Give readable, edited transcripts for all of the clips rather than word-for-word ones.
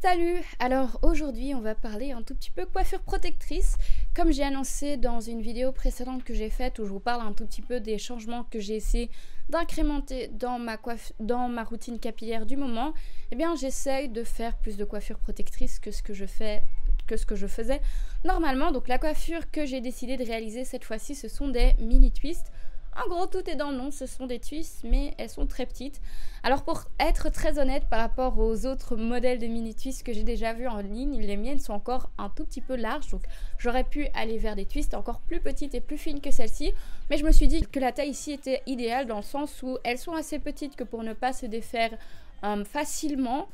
Salut! Alors aujourd'hui on va parler un tout petit peu coiffure protectrice. Comme j'ai annoncé dans une vidéo précédente que j'ai faite où je vous parle un tout petit peu des changements que j'ai essayé d'incrémenter dans ma routine capillaire du moment, eh bien j'essaye de faire plus de coiffure protectrice que ce que je faisais normalement. Donc la coiffure que j'ai décidé de réaliser cette fois-ci, ce sont des mini twists. En gros, tout est dans le nom, ce sont des twists, mais elles sont très petites. Alors pour être très honnête par rapport aux autres modèles de mini twists que j'ai déjà vus en ligne, les miennes sont encore un tout petit peu larges, donc j'aurais pu aller vers des twists encore plus petites et plus fines que celle-ci, mais je me suis dit que la taille ici était idéale dans le sens où elles sont assez petites que pour ne pas se défaire facilement,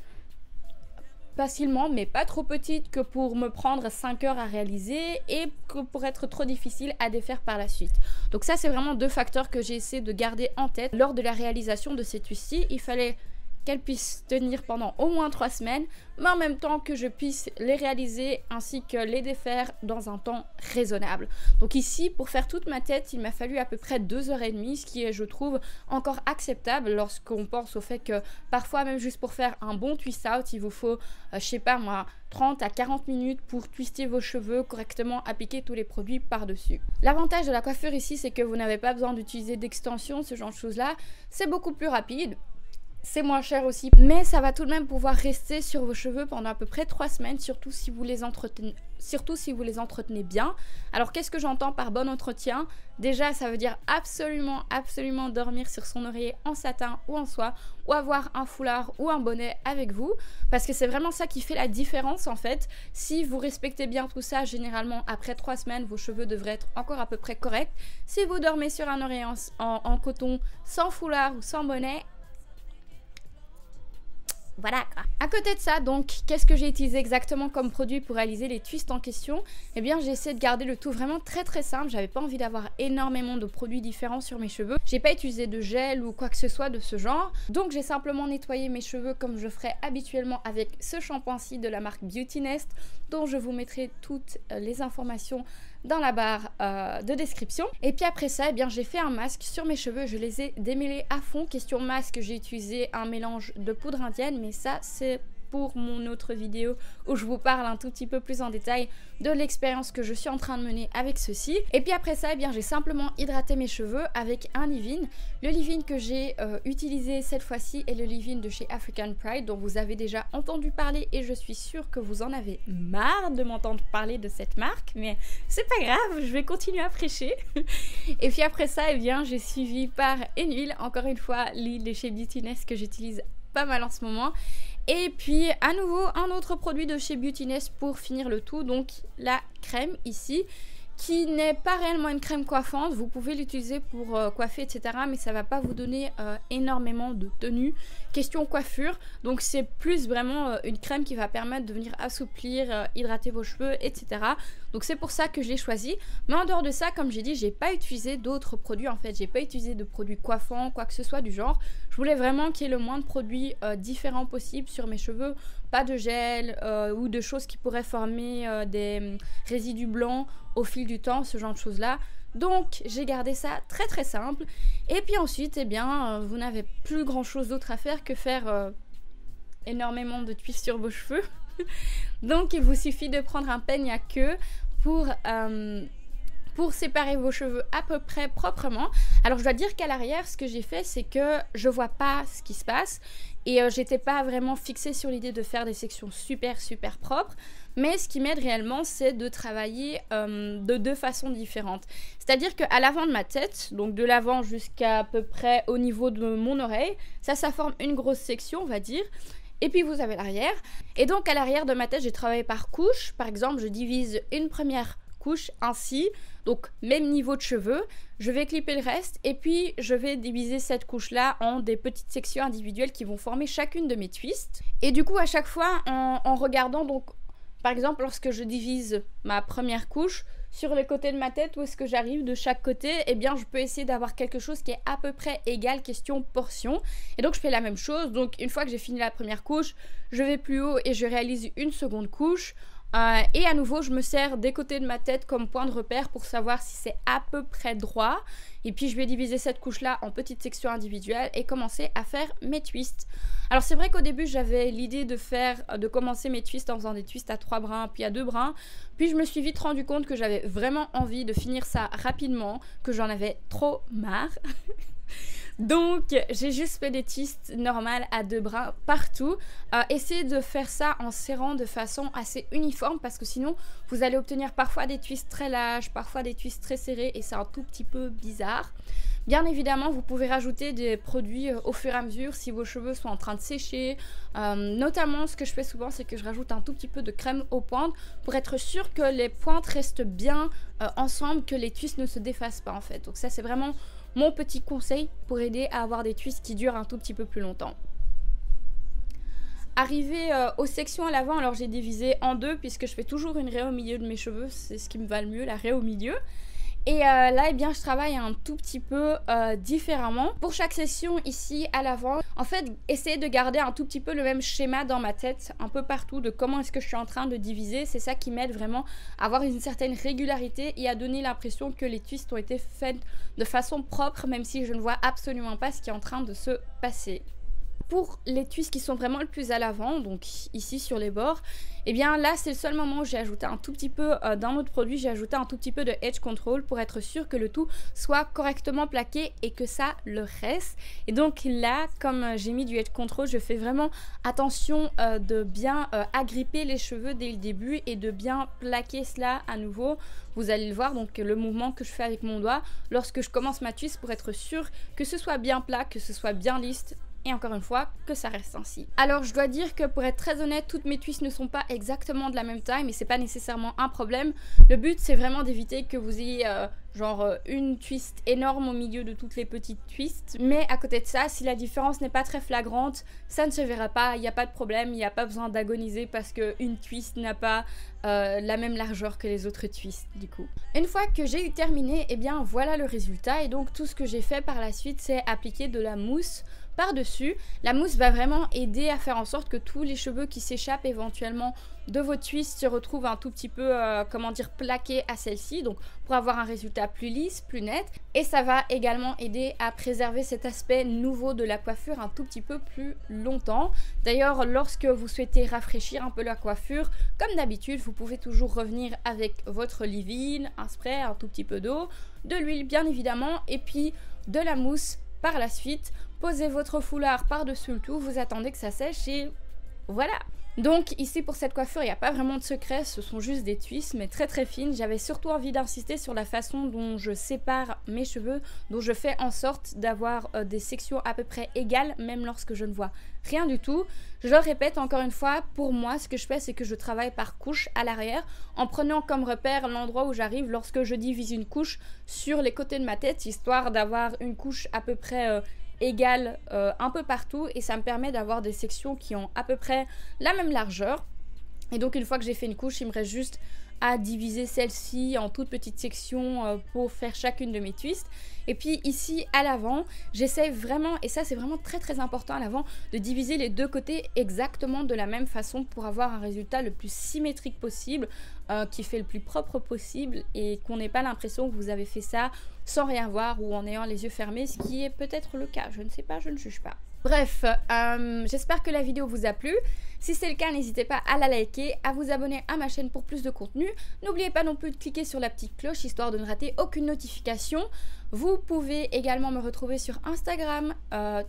mais pas trop petite que pour me prendre 5 heures à réaliser et que pour être trop difficile à défaire par la suite. Donc ça c'est vraiment deux facteurs que j'ai essayé de garder en tête lors de la réalisation de ces twists-ci. Il fallait qu'elles puissent tenir pendant au moins 3 semaines, mais en même temps que je puisse les réaliser ainsi que les défaire dans un temps raisonnable. Donc ici, pour faire toute ma tête, il m'a fallu à peu près 2h30, ce qui est, je trouve, encore acceptable lorsqu'on pense au fait que parfois, même juste pour faire un bon twist out, il vous faut, je sais pas moi, 30 à 40 minutes pour twister vos cheveux, correctement appliquer tous les produits par-dessus. L'avantage de la coiffure ici, c'est que vous n'avez pas besoin d'utiliser d'extensions, ce genre de choses-là. C'est beaucoup plus rapide. C'est moins cher aussi, mais ça va tout de même pouvoir rester sur vos cheveux pendant à peu près 3 semaines, surtout si vous les entretenez bien. Alors qu'est-ce que j'entends par bon entretien? Déjà, ça veut dire absolument dormir sur son oreiller en satin ou en soie, ou avoir un foulard ou un bonnet avec vous, parce que c'est vraiment ça qui fait la différence en fait. Si vous respectez bien tout ça, généralement après 3 semaines, vos cheveux devraient être encore à peu près corrects. Si vous dormez sur un oreiller en coton, sans foulard ou sans bonnet, voilà quoi. À côté de ça, donc, qu'est-ce que j'ai utilisé exactement comme produit pour réaliser les twists en question? Eh bien, j'ai essayé de garder le tout vraiment très simple. J'avais pas envie d'avoir énormément de produits différents sur mes cheveux. J'ai pas utilisé de gel ou quoi que ce soit de ce genre. Donc, j'ai simplement nettoyé mes cheveux comme je ferais habituellement avec ce shampoing-ci de la marque Beauty Nest, dont je vous mettrai toutes les informations dans la barre de description. Et puis après ça, eh bien j'ai fait un masque sur mes cheveux, je les ai démêlés à fond. Question masque, j'ai utilisé un mélange de poudre indienne, mais ça c'est pour mon autre vidéo où je vous parle un tout petit peu plus en détail de l'expérience que je suis en train de mener avec ceci. Et puis après ça, eh bien j'ai simplement hydraté mes cheveux avec un leave-in. Le leave-in que j'ai utilisé cette fois-ci est le leave-in de chez African Pride, dont vous avez déjà entendu parler et je suis sûre que vous en avez marre de m'entendre parler de cette marque, mais c'est pas grave, je vais continuer à prêcher. Et puis après ça, eh bien j'ai suivi par une huile, encore une fois l'huile de chez Beauty Nest que j'utilise pas mal en ce moment. Et puis à nouveau un autre produit de chez Beauty Nest pour finir le tout, donc la crème ici, qui n'est pas réellement une crème coiffante. Vous pouvez l'utiliser pour coiffer etc, mais ça va pas vous donner énormément de tenue question coiffure. Donc c'est plus vraiment une crème qui va permettre de venir assouplir, hydrater vos cheveux etc. Donc c'est pour ça que je l'ai choisi. Mais en dehors de ça, comme j'ai dit, j'ai pas utilisé d'autres produits en fait. J'ai pas utilisé de produits coiffants, quoi que ce soit du genre. Je voulais vraiment qu'il y ait le moins de produits différents possible sur mes cheveux. Pas de gel ou de choses qui pourraient former des résidus blancs au fil du temps, ce genre de choses là. Donc j'ai gardé ça très simple. Et puis ensuite, eh bien, vous n'avez plus grand chose d'autre à faire que faire énormément de twists sur vos cheveux. Donc il vous suffit de prendre un peigne à queue pour séparer vos cheveux à peu près proprement. Alors je dois dire qu'à l'arrière, ce que j'ai fait, c'est que je vois pas ce qui se passe et j'étais pas vraiment fixée sur l'idée de faire des sections super propres. Mais ce qui m'aide réellement, c'est de travailler de deux façons différentes. C'est-à-dire qu'à l'avant de ma tête, donc de l'avant jusqu'à peu près au niveau de mon oreille, ça forme une grosse section, on va dire. Et puis vous avez l'arrière. Et donc à l'arrière de ma tête, j'ai travaillé par couche. Par exemple, je divise une première couche ainsi, donc même niveau de cheveux, je vais clipper le reste et puis je vais diviser cette couche là en des petites sections individuelles qui vont former chacune de mes twists. Et du coup à chaque fois en regardant, donc par exemple lorsque je divise ma première couche, sur les côtés de ma tête, où est-ce que j'arrive de chaque côté, eh bien je peux essayer d'avoir quelque chose qui est à peu près égal question portion. Et donc je fais la même chose. Donc une fois que j'ai fini la première couche, je vais plus haut et je réalise une seconde couche. Et à nouveau, je me sers des côtés de ma tête comme point de repère pour savoir si c'est à peu près droit. Et puis je vais diviser cette couche-là en petites sections individuelles et commencer à faire mes twists. Alors c'est vrai qu'au début, j'avais l'idée de commencer mes twists en faisant des twists à 3 brins, puis à 2 brins. Puis je me suis vite rendu compte que j'avais vraiment envie de finir ça rapidement, que j'en avais trop marre. Donc j'ai juste fait des twists normales à 2 brins partout. Essayez de faire ça en serrant de façon assez uniforme parce que sinon vous allez obtenir parfois des twists très larges, parfois des twists très serrés et c'est un tout petit peu bizarre. Bien évidemment, vous pouvez rajouter des produits au fur et à mesure si vos cheveux sont en train de sécher. Notamment, ce que je fais souvent, c'est que je rajoute un tout petit peu de crème aux pointes pour être sûr que les pointes restent bien ensemble, que les twists ne se défassent pas en fait. Donc ça, c'est vraiment mon petit conseil pour aider à avoir des twists qui durent un tout petit peu plus longtemps. Arrivé aux sections à l'avant, alors j'ai divisé en 2 puisque je fais toujours une raie au milieu de mes cheveux, c'est ce qui me va le mieux, la raie au milieu. Et là, eh bien, je travaille un tout petit peu différemment. Pour chaque session ici à l'avant, en fait, essayez de garder un tout petit peu le même schéma dans ma tête, un peu partout, de comment est-ce que je suis en train de diviser. C'est ça qui m'aide vraiment à avoir une certaine régularité et à donner l'impression que les twists ont été faits de façon propre, même si je ne vois absolument pas ce qui est en train de se passer. Pour les twists qui sont vraiment le plus à l'avant, donc ici sur les bords, et bien là c'est le seul moment où j'ai ajouté un tout petit peu d'un autre produit, j'ai ajouté un tout petit peu de Edge Control pour être sûr que le tout soit correctement plaqué et que ça le reste. Et donc là, comme j'ai mis du Edge Control, je fais vraiment attention de bien agripper les cheveux dès le début et de bien plaquer cela à nouveau. Vous allez le voir, donc le mouvement que je fais avec mon doigt lorsque je commence ma twist pour être sûr que ce soit bien plat, que ce soit bien lisse. Et encore une fois, que ça reste ainsi. Alors je dois dire que pour être très honnête, toutes mes twists ne sont pas exactement de la même taille, mais c'est pas nécessairement un problème. Le but c'est vraiment d'éviter que vous ayez une twist énorme au milieu de toutes les petites twists. Mais à côté de ça, si la différence n'est pas très flagrante, ça ne se verra pas, il n'y a pas de problème, il n'y a pas besoin d'agoniser parce qu'une twist n'a pas la même largeur que les autres twists du coup. Une fois que j'ai eu terminé, et bien voilà le résultat. Et donc tout ce que j'ai fait par la suite, c'est appliquer de la mousse par-dessus. La mousse va vraiment aider à faire en sorte que tous les cheveux qui s'échappent éventuellement de vos twists se retrouvent un tout petit peu, plaqués à celle-ci, donc pour avoir un résultat plus lisse, plus net. Et ça va également aider à préserver cet aspect nouveau de la coiffure un tout petit peu plus longtemps. D'ailleurs, lorsque vous souhaitez rafraîchir un peu la coiffure, comme d'habitude, vous pouvez toujours revenir avec votre leave-in, un spray, un tout petit peu d'eau, de l'huile bien évidemment, et puis de la mousse par la suite. Posez votre foulard par-dessus le tout, vous attendez que ça sèche et voilà. Donc ici pour cette coiffure, il n'y a pas vraiment de secret, ce sont juste des twists mais très très fines. J'avais surtout envie d'insister sur la façon dont je sépare mes cheveux, dont je fais en sorte d'avoir des sections à peu près égales, même lorsque je ne vois rien du tout. Je le répète encore une fois, pour moi ce que je fais c'est que je travaille par couche à l'arrière, en prenant comme repère l'endroit où j'arrive lorsque je divise une couche sur les côtés de ma tête, histoire d'avoir une couche à peu près égale un peu partout, et ça me permet d'avoir des sections qui ont à peu près la même largeur. Et donc une fois que j'ai fait une couche, il me reste juste à diviser celle-ci en toutes petites sections pour faire chacune de mes twists. Et puis ici à l'avant, j'essaie vraiment, et ça c'est vraiment très très important à l'avant, de diviser les deux côtés exactement de la même façon pour avoir un résultat le plus symétrique possible, qui fait le plus propre possible et qu'on n'ait pas l'impression que vous avez fait ça sans rien voir ou en ayant les yeux fermés, ce qui est peut-être le cas, je ne sais pas, je ne juge pas. Bref, j'espère que la vidéo vous a plu. Si c'est le cas, n'hésitez pas à la liker, à vous abonner à ma chaîne pour plus de contenu. N'oubliez pas non plus de cliquer sur la petite cloche histoire de ne rater aucune notification. Vous pouvez également me retrouver sur Instagram,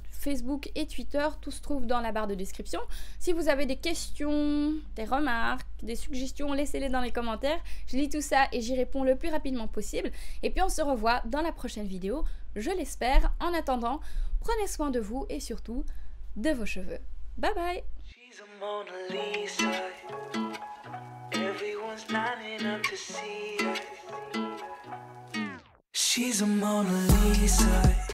Facebook et Twitter, tout se trouve dans la barre de description. Si vous avez des questions, des remarques, des suggestions, laissez-les dans les commentaires. Je lis tout ça et j'y réponds le plus rapidement possible. Et puis on se revoit dans la prochaine vidéo, je l'espère. En attendant, prenez soin de vous et surtout de vos cheveux. Bye bye! She's a Mona Lisa. Everyone's lining up to see her. She's a Mona Lisa.